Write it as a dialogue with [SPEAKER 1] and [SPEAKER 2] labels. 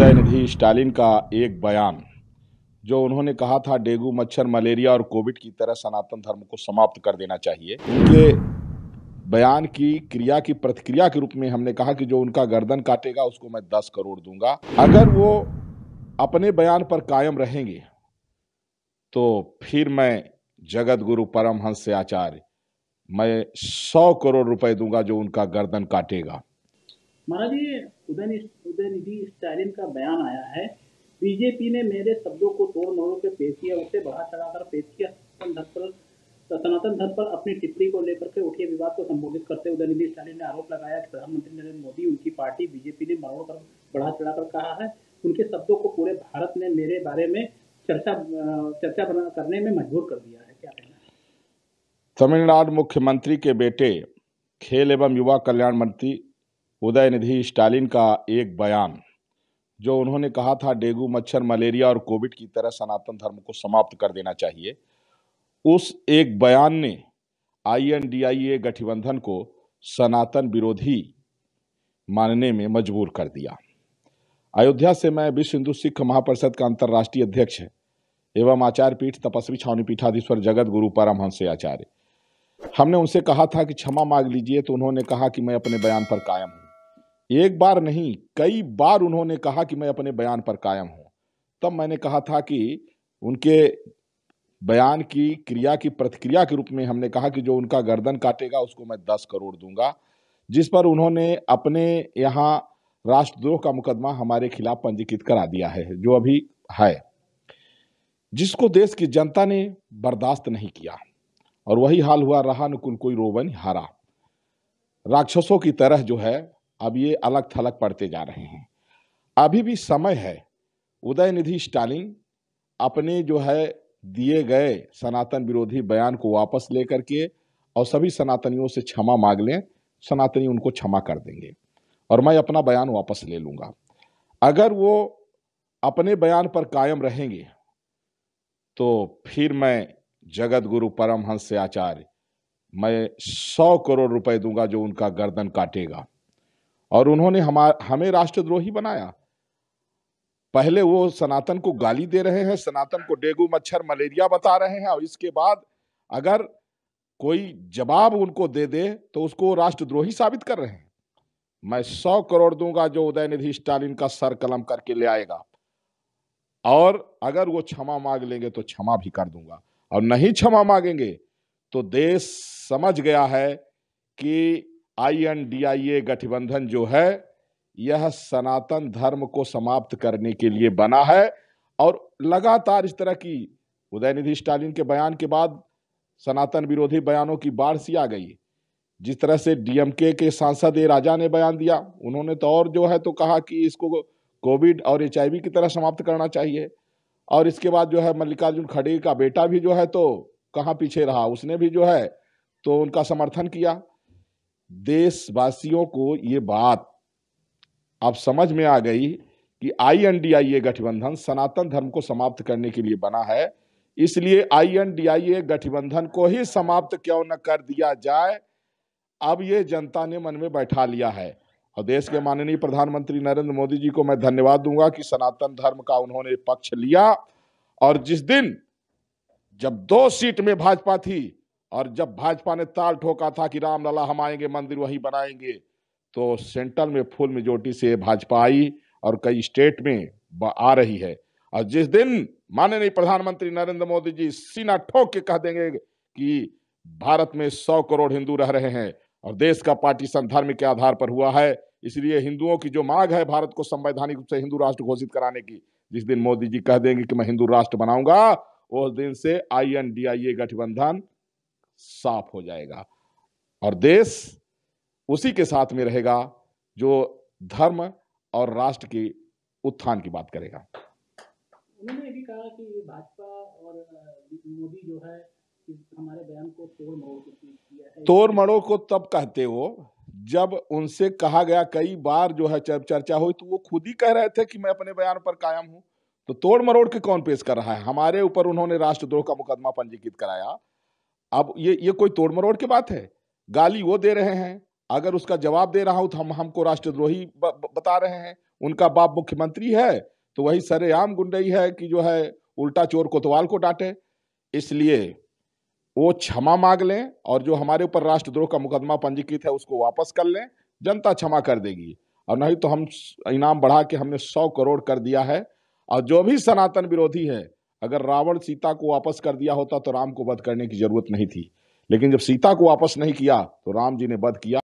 [SPEAKER 1] उदयनिधि स्टालिन का एक बयान जो उन्होंने कहा था डेंगू, मच्छर, मलेरिया और कोविड की तरह सनातन धर्म को समाप्त कर देना चाहिए। उनके बयान की क्रिया की प्रतिक्रिया के रूप में हमने कहा कि जो उनका गर्दन काटेगा उसको मैं 10 करोड़ दूंगा। अगर वो अपने बयान पर कायम रहेंगे तो फिर मैं जगत गुरु परमहंस आचार्य मैं 100 करोड़ रुपए दूंगा जो उनका गर्दन काटेगा।
[SPEAKER 2] महाराज जी, उदयनिधि स्टालिन का बयान आया है, बीजेपी ने मेरे शब्दों को तोड़ मरोड़ के पेश किया, उसे बढ़ा चढ़ाकर पेश किया। सनातन धर्म पर अपनी टिप्पणी को लेकर के उठे विवाद को संबोधित करते हुए उदयनिधि स्टालिन ने आरोप लगाया कि प्रधानमंत्री नरेंद्र मोदी, उनकी पार्टी बीजेपी ने मरोड़ कर बढ़ा चढ़ाकर कहा है। उनके शब्दों को पूरे भारत ने मेरे बारे में चर्चा करने में मजबूर कर दिया है। क्या कहना है?
[SPEAKER 1] तमिलनाडु मुख्यमंत्री के बेटे, खेल एवं युवा कल्याण मंत्री उदयनिधि स्टालिन का एक बयान जो उन्होंने कहा था डेंगू, मच्छर, मलेरिया और कोविड की तरह सनातन धर्म को समाप्त कर देना चाहिए, उस एक बयान ने INDIA गठबंधन को सनातन विरोधी मानने में मजबूर कर दिया। अयोध्या से मैं विश्व हिंदू सिख महापरिषद का अंतर्राष्ट्रीय अध्यक्ष एवं आचार्य पीठ तपस्वी छावनी पीठाधीश्वर जगत गुरु परमहंस आचार्य, हमने उनसे कहा था कि क्षमा मांग लीजिए, तो उन्होंने कहा कि मैं अपने बयान पर कायम हूं। एक बार नहीं, कई बार उन्होंने कहा कि मैं अपने बयान पर कायम हूं। तब मैंने कहा था कि उनके बयान की क्रिया की प्रतिक्रिया के रूप में हमने कहा कि जो उनका गर्दन काटेगा उसको मैं 10 करोड़ दूंगा, जिस पर उन्होंने अपने यहाँ राष्ट्रद्रोह का मुकदमा हमारे खिलाफ पंजीकृत करा दिया है, जो अभी है, जिसको देश की जनता ने बर्दाश्त नहीं किया। और वही हाल हुआ, रहा नुकुल कोई रोवन हारा। राक्षसों की तरह जो है अब ये अलग थलग पड़ते जा रहे हैं। अभी भी समय है, उदयनिधि स्टालिन अपने जो है दिए गए सनातन विरोधी बयान को वापस लेकर के और सभी सनातनियों से क्षमा मांग लें। सनातनी उनको क्षमा कर देंगे और मैं अपना बयान वापस ले लूंगा। अगर वो अपने बयान पर कायम रहेंगे तो फिर मैं जगत गुरु परमहंस आचार्य मैं 100 करोड़ रुपए दूंगा जो उनका गर्दन काटेगा। और उन्होंने हमें राष्ट्रद्रोही बनाया। पहले वो सनातन को गाली दे रहे हैं, सनातन को डेंगू, मच्छर, मलेरिया बता रहे हैं, और इसके बाद अगर कोई जवाब उनको दे दे तो उसको राष्ट्रद्रोही साबित कर रहे हैं। मैं 100 करोड़ दूंगा जो उदयनिधि स्टालिन का सर कलम करके ले आएगा, और अगर वो क्षमा मांग लेंगे तो क्षमा भी कर दूंगा, और नहीं क्षमा मांगेंगे तो देश समझ गया है कि INDIA गठबंधन जो है यह सनातन धर्म को समाप्त करने के लिए बना है। और लगातार इस तरह की उदयनिधि स्टालिन के बयान के बाद सनातन विरोधी बयानों की बाढ़ सी आ गई। जिस तरह से DMK के सांसद ए राजा ने बयान दिया, उन्होंने तो और जो है तो कहा कि इसको कोविड और HIV की तरह समाप्त करना चाहिए। और इसके बाद जो है मल्लिकार्जुन खड़गे का बेटा भी जो है तो कहाँ पीछे रहा, उसने भी जो है तो उनका समर्थन किया। देशवासियों को ये बात अब समझ में आ गई कि INDIA गठबंधन सनातन धर्म को समाप्त करने के लिए बना है, इसलिए INDIA गठबंधन को ही समाप्त क्यों न कर दिया जाए, अब ये जनता ने मन में बैठा लिया है। और देश के माननीय प्रधानमंत्री नरेंद्र मोदी जी को मैं धन्यवाद दूंगा कि सनातन धर्म का उन्होंने पक्ष लिया। और जिस दिन जब 2 सीट में भाजपा थी और जब भाजपा ने ताल ठोका था कि रामलला हम आएंगे, मंदिर वही बनाएंगे, तो सेंट्रल में फुल मेजोरिटी से भाजपा आई और कई स्टेट में आ रही है। और जिस दिन माननीय प्रधानमंत्री नरेंद्र मोदी जी सीना ठोक के कह देंगे कि भारत में 100 करोड़ हिंदू रह रहे हैं और देश का पार्टीशन धर्म के आधार पर हुआ है, इसलिए हिंदुओं की जो मांग है भारत को संवैधानिक रूप से हिंदू राष्ट्र घोषित कराने की, जिस दिन मोदी जी कह देंगे कि मैं हिंदू राष्ट्र बनाऊंगा, उस दिन से INDIA गठबंधन साफ हो जाएगा और देश उसी के साथ में रहेगा जो धर्म और राष्ट्र की उत्थान की बात करेगा।
[SPEAKER 2] उन्होंने भी कहा कि भाजपा और मोदी जो है हमारे बयान को तोड़ मरोड़ के पेश किया है।
[SPEAKER 1] तोड़ मरोड़ को तब कहते हो जब उनसे कहा गया, कई बार जो है चर्चा हुई तो वो खुद ही कह रहे थे कि मैं अपने बयान पर कायम हूं। तो तोड़ मरोड़ के कौन पेश कर रहा है? हमारे ऊपर उन्होंने राष्ट्रद्रोह का मुकदमा पंजीकृत कराया। अब ये कोई तोड़ मरोड़ की बात है? गाली वो दे रहे हैं, अगर उसका जवाब दे रहा हूं तो हमको राष्ट्रद्रोही बता रहे हैं। उनका बाप मुख्यमंत्री है तो वही सरेआम गुंडई है कि जो है उल्टा चोर कोतवाल को डांटे। इसलिए वो क्षमा मांग लें और जो हमारे ऊपर राष्ट्रद्रोह का मुकदमा पंजीकृत है उसको वापस कर लें, जनता क्षमा कर देगी। और नहीं तो हम इनाम बढ़ा के हमने 100 करोड़ कर दिया है। और जो भी सनातन विरोधी है, अगर रावण सीता को वापस कर दिया होता तो राम को वध करने की जरूरत नहीं थी, लेकिन जब सीता को वापस नहीं किया तो राम जी ने वध किया।